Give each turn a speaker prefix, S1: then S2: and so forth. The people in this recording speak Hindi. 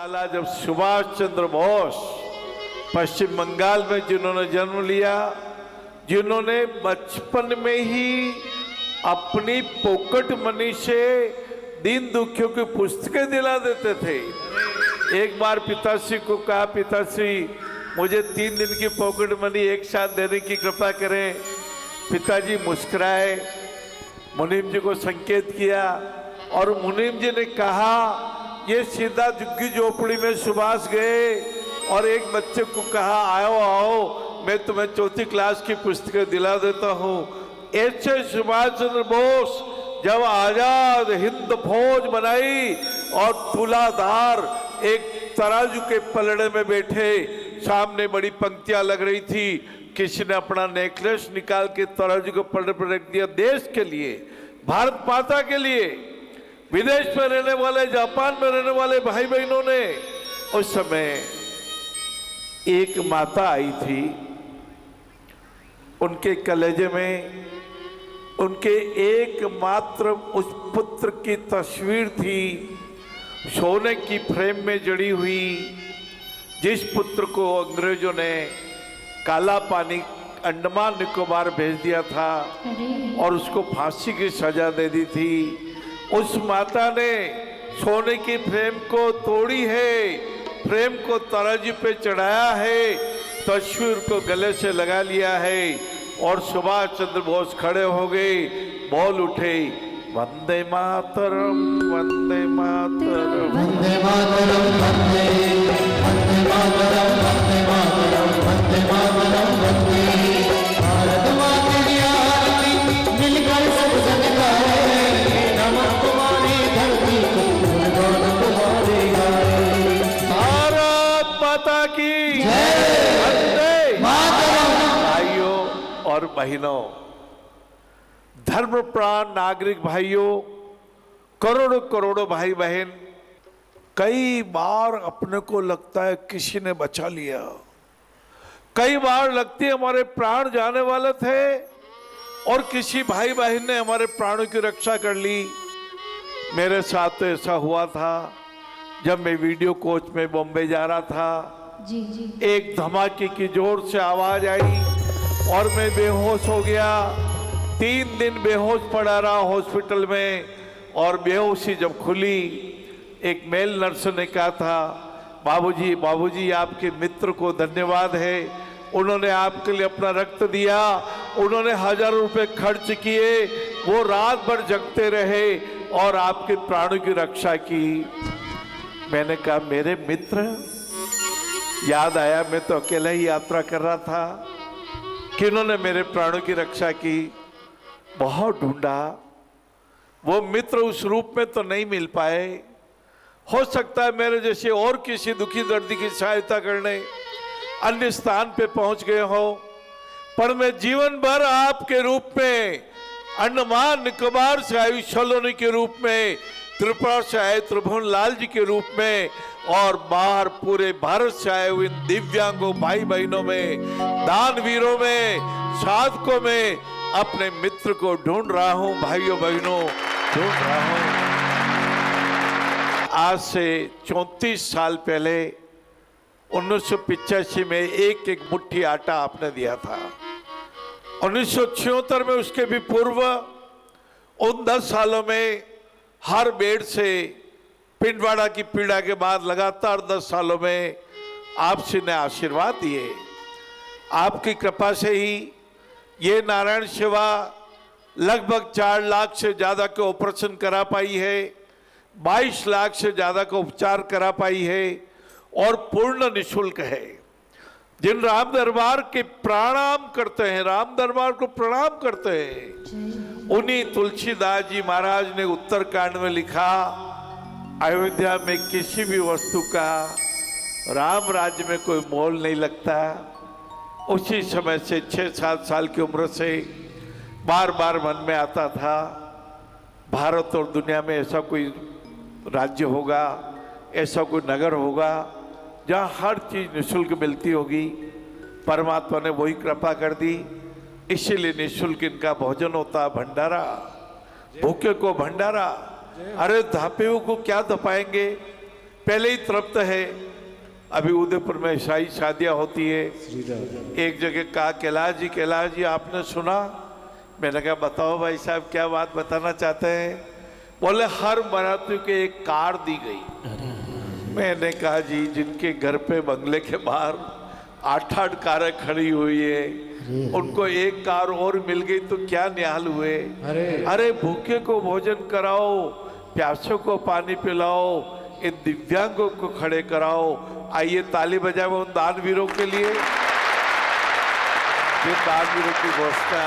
S1: लाला जब सुभाष चंद्र बोस पश्चिम बंगाल में जिन्होंने जन्म लिया, जिन्होंने बचपन में ही अपनी पॉकेट मनी से दीन दुखियों की पुस्तकें दिला देते थे। एक बार पिताश्री को कहा, पिताश्री मुझे 3 दिन की पॉकेट मनी एक साथ देने की कृपा करें। पिताजी मुस्कुराए, मुनीम जी को संकेत किया और मुनीम जी ने कहा, ये सीधा झुग्गी झोपड़ी में सुभाष गए और एक बच्चे को कहा, आओ आओ मैं तुम्हें 4th क्लास की पुस्तकें दिला देता हूँ। ऐसे सुभाष चंद्र बोस जब आजाद हिंद फौज बनाई और तुलाधार एक तराजू के पलड़े में बैठे, सामने बड़ी पंक्तियां लग रही थी, किसी ने अपना नेकलेस निकाल के तराजू के पलड़े पर रख दिया। देश के लिए, भारत माता के लिए, विदेश में रहने वाले, जापान में रहने वाले भाई बहनों ने, उस समय एक माता आई थी, उनके कलेजे में उनके एकमात्र उस पुत्र की तस्वीर थी, सोने की फ्रेम में जड़ी हुई, जिस पुत्र को अंग्रेजों ने काला पानी अंडमान निकोबार भेज दिया था और उसको फांसी की सजा दे दी थी। उस माता ने सोने की फ्रेम को तोड़ी है, फ्रेम को तराजू पे चढ़ाया है, तस्वीर को गले से लगा लिया है और सुभाष चंद्र बोस खड़े हो गए, बोल उठे, वंदे मातरम वंदे मातरम
S2: वंदे मातरम वंदे वंदे मातरम वंदे मातरम वंदे मातरम वंदे भारत माता की आरती मिलकर सब जग गाए, नमः तुम्हारी धरती को गुणगान तुम्हारे गाए।
S1: भारत माता की
S2: जय।
S1: वंदे
S2: मातरम।
S1: भाइयों और बहनों, धर्म प्राण नागरिक भाइयों, करोड़ों करोड़ों भाई बहन, कई बार अपने को लगता है किसी ने बचा लिया, कई बार लगती है हमारे प्राण जाने वाले थे और किसी भाई बहन ने हमारे प्राणों की रक्षा कर ली। मेरे साथ तो ऐसा हुआ था जब मैं वीडियो कोच में बॉम्बे जा रहा था।
S3: जी जी।
S1: एक धमाके की जोर से आवाज आई और मैं बेहोश हो गया। 3 दिन बेहोश पड़ा रहा हॉस्पिटल में और बेहोशी जब खुली, एक मेल नर्स ने कहा था, बाबूजी बाबूजी आपके मित्र को धन्यवाद है, उन्होंने आपके लिए अपना रक्त दिया, उन्होंने हजारों रुपए खर्च किए, वो रात भर जगते रहे और आपके प्राणों की रक्षा की। मैंने कहा मेरे मित्र, याद आया मैं तो अकेला ही यात्रा कर रहा था, किन्होंने मेरे प्राणों की रक्षा की। बहुत ढूंढा, वो मित्र उस रूप में तो नहीं मिल पाए। हो सकता है मेरे जैसे और किसी दुखी दर्दी की सहायता करने अन्य स्थान पे पहुंच गए हो, पर मैं जीवन भर आपके रूप में, अंडमान निकोबार से आए सलोनी के रूप में, त्रिपुरा से आए त्रिभुवन लाल जी के रूप में और बाहर पूरे भारत से आए हुए दिव्यांगों भाई बहनों में, दानवीरों में, साधकों में अपने मित्र को ढूंढ रहा हूं। भाइयों बहनों, ढूंढ रहा हूं। आज से 34 साल पहले 1985 में एक मुट्ठी आटा आपने दिया था। 1976 में, उसके भी पूर्व उन 10 सालों में हर बेड से पिंडवाड़ा की पीड़ा के बाद लगातार 10 सालों में आपसी ने आशीर्वाद दिए। आपकी कृपा से ही ये नारायण सेवा लगभग 4 लाख से ज़्यादा के ऑपरेशन करा पाई है, 22 लाख से ज़्यादा का उपचार करा पाई है और पूर्ण निःशुल्क है। जिन राम दरबार के प्रणाम करते हैं, राम दरबार को प्रणाम करते हैं, उन्हीं तुलसीदास जी महाराज ने उत्तरकांड में लिखा, अयोध्या में किसी भी वस्तु का राम राज्य में कोई मोल नहीं लगता। उसी समय से 6-7 साल की उम्र से बार बार मन में आता था, भारत और दुनिया में ऐसा कोई राज्य होगा, ऐसा कोई नगर होगा जहाँ हर चीज़ निःशुल्क मिलती होगी। परमात्मा ने वही कृपा कर दी, इसीलिए निःशुल्क इनका भोजन होता, भंडारा, भूखे को भंडारा। अरे धापे को क्या धपाएंगे, पहले ही तृप्त है। अभी उदयपुर में शाही शादियाँ होती है। एक जगह कहा कैलाश जी आपने सुना? मैंने कहा बताओ भाई साहब क्या बात बताना चाहते हैं? बोले हर बाराती को एक कार दी गई। मैंने कहा जी जिनके घर पे बंगले के बाहर 8-8 कारें खड़ी हुई है, उनको एक कार और मिल गई तो क्या निहाल हुए। अरे भूखे को भोजन कराओ, प्यासों को पानी पिलाओ, इन दिव्यांगों को खड़े कराओ। आइए ताली बजाओ उन दानवीरों के लिए, जिन दानवीरों की घोषणा